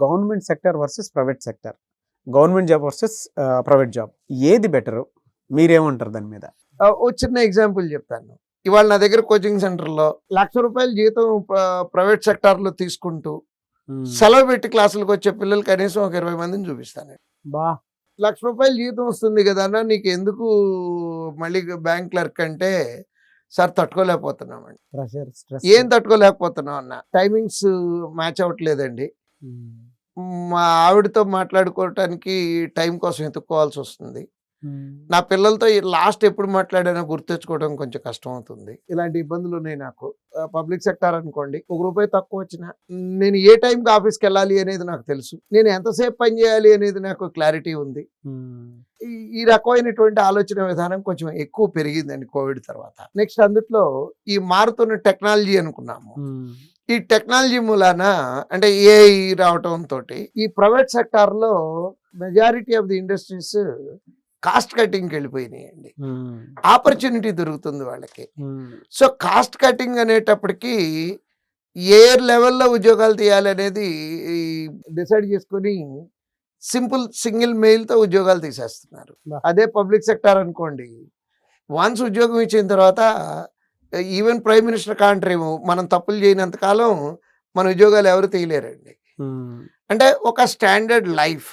Government sector versus private sector, government job versus private job, ఏది better? మీరేమంటారు దాని మీద? ఓ చిన్న ఎగ్జాంపుల్ చెప్తాను. ఇవాళ నా దగ్గర కోచింగ్ సెంటర్‌లో ₹1,00,000 జీతం ప్రైవేట్ సెక్టార్‌లో తీసుకుంటూ సెలవు పెట్టి క్లాసులకొచ్చే పిల్లలు కనీసం ఒక 20 మందిని చూపిస్తాను. బా! ₹1,00,000 జీతం వస్తుంది కదా అన్న, నీకెందుకు మళ్ళీ బ్యాంక్ క్లర్క్ అంటే, సార్ తట్టుకోలేకపోతున్నామండి. Pressure, stress. ఏం తట్టుకోలేకపోతున్నాం అన్న, టైమింగ్స్ మ్యాచ్ అవ్వట్లేదండి. మా ఆవిడతో మాట్లాడుకోవటానికి టైం కోసం ఎతుక్కోవాల్సి వస్తుంది. నా పిల్లలతో లాస్ట్ ఎప్పుడు మాట్లాడానో గుర్తెచ్చుకోవడం కొంచెం కష్టం అవుతుంది. ఇలాంటి ఇబ్బందులు ఉన్నాయి నాకు. పబ్లిక్ సెక్టార్ అనుకోండి, ₹1 తక్కువ వచ్చినా నేను ఏ టైంకి ఆఫీస్కి వెళ్ళాలి అనేది నాకు తెలుసు. నేను ఎంతసేపు పని చేయాలి అనేది నాకు క్లారిటీ ఉంది. ఈ రకమైనటువంటి ఆలోచన విధానం కొంచెం ఎక్కువ పెరిగిందండి కోవిడ్ తర్వాత. నెక్స్ట్ అందుట్లో ఈ మారుతున్న టెక్నాలజీ అనుకున్నాము. ఈ టెక్నాలజీ మూలాన అంటే ఏఐ రావటం తోటి ఈ ప్రైవేట్ సెక్టార్లో majority of the industries cost కటింగ్కి వెళ్ళిపోయినాయండి. ఆపర్చునిటీ దొరుకుతుంది వాళ్ళకి. సో కాస్ట్ కటింగ్ అనేటప్పటికి ఏ లెవెల్లో ఉద్యోగాలు తీయాలి అనేది డిసైడ్ చేసుకొని సింగిల్ మెయిల్తో ఉద్యోగాలు తీసేస్తున్నారు. అదే పబ్లిక్ సెక్టార్ అనుకోండి, వన్స్ ఉద్యోగం ఇచ్చిన తర్వాత ఈవెన్ ప్రైమ్ మినిస్టర్ కాంట్రేమో మనం తప్పులు చేయనంత కాలం మన ఉద్యోగాలు ఎవరు తీయలేరండి. అంటే ఒక స్టాండర్డ్ లైఫ్